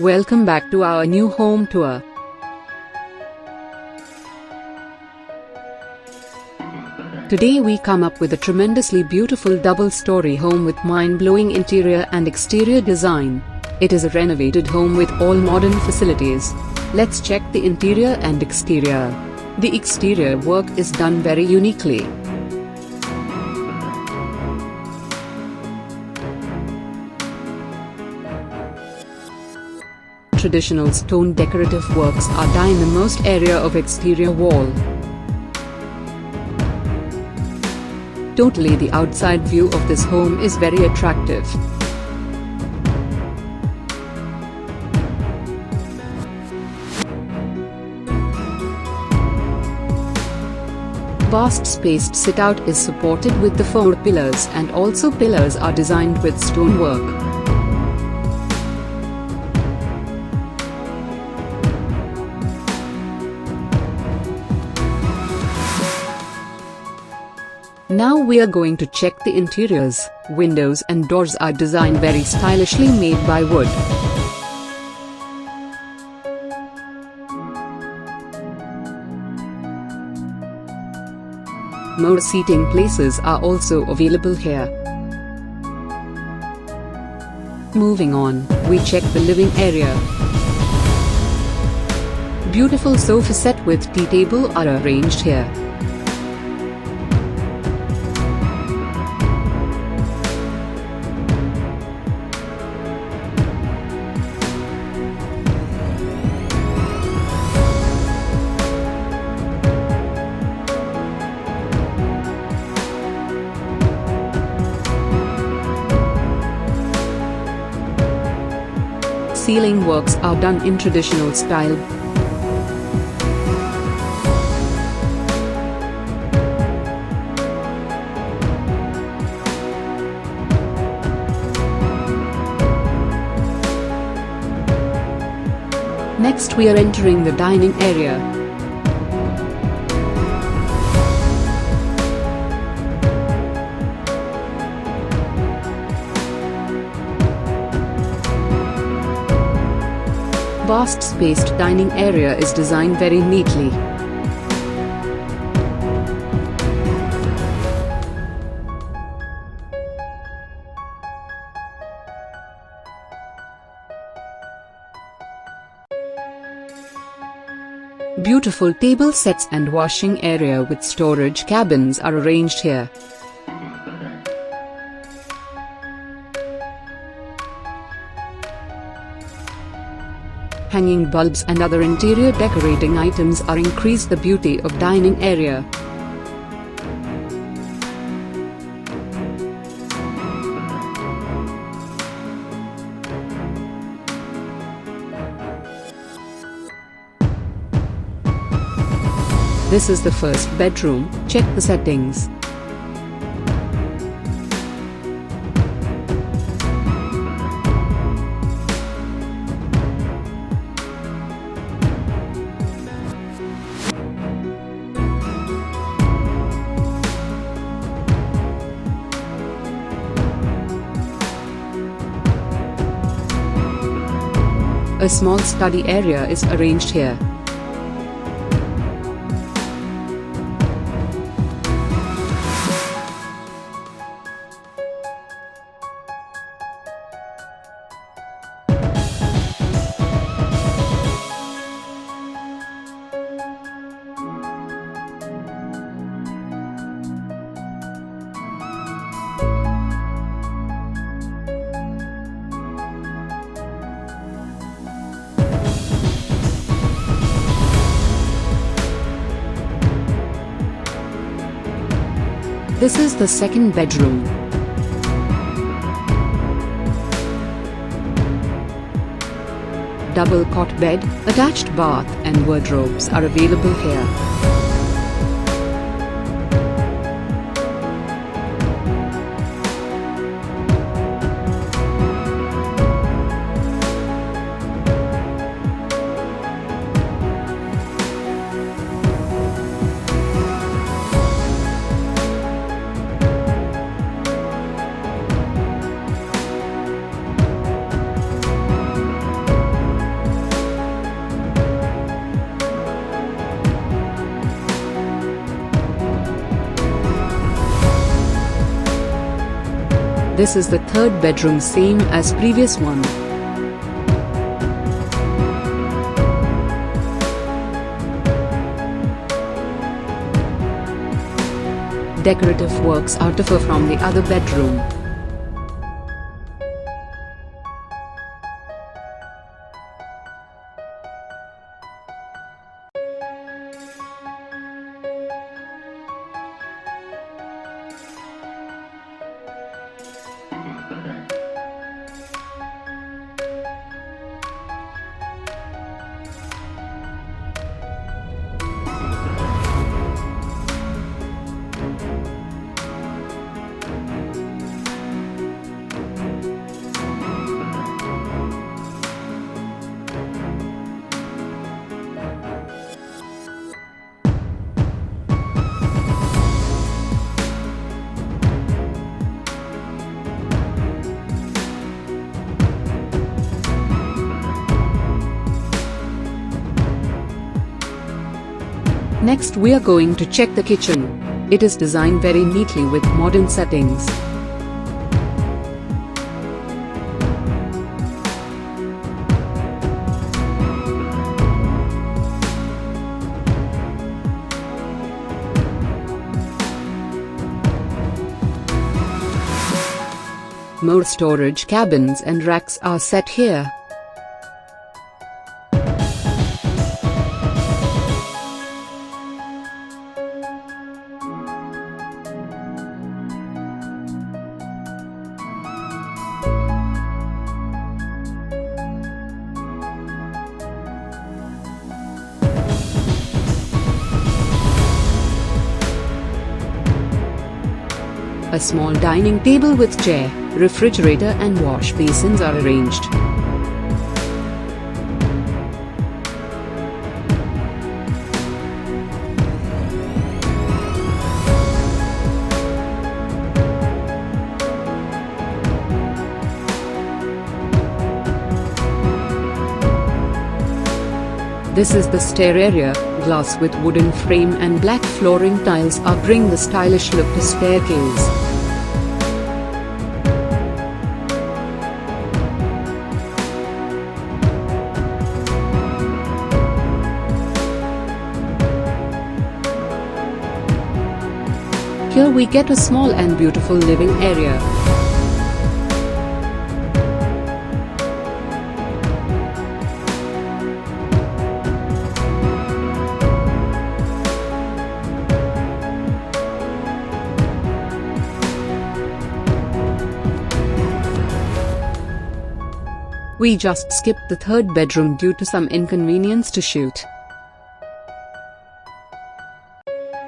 Welcome back to our new home tour. Today we come up with a tremendously beautiful double-story home with mind-blowing interior and exterior design. It is a renovated home with all modern facilities. Let's check the interior and exterior. The exterior work is done very uniquely. Traditional stone decorative works are done in the most area of exterior wall. Totally the outside view of this home is very attractive. Vast spaced sit-out is supported with the 4 pillars, and also pillars are designed with stonework. Now we are going to check the interiors. Windows and doors are designed very stylishly made by wood. More seating places are also available here. Moving on, we check the living area. Beautiful sofa set with tea table are arranged here. Ceiling works are done in traditional style. Next we are entering the dining area. Vast spaced dining area is designed very neatly. Beautiful table sets and washing area with storage cabins are arranged here. Hanging bulbs and other interior decorating items are increase the beauty of dining area. This is the first bedroom. Check the settings. A small study area is arranged here. This is the second bedroom. Double cot bed, attached bath and wardrobes are available here. This is the third bedroom, same as previous one. Decorative works are differ from the other bedroom. Next we are going to check the kitchen. It is designed very neatly with modern settings. More storage cabins and racks are set here. A small dining table with chair, refrigerator and wash basins are arranged. This is the stair area, glass with wooden frame and black flooring tiles are bring the stylish look to staircase. Here we get a small and beautiful living area. We just skipped the third bedroom due to some inconvenience to shoot.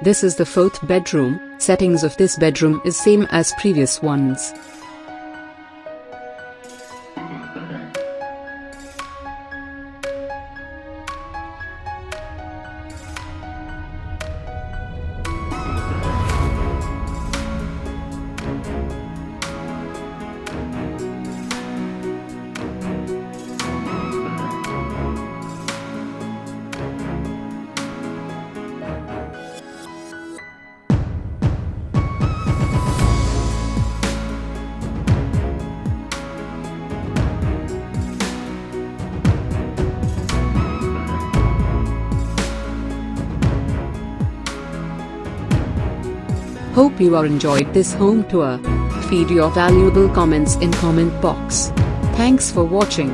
This is the fourth bedroom. Settings of this bedroom is same as previous ones. Hope you are enjoyed this home tour. Feed your valuable comments in comment box. Thanks for watching.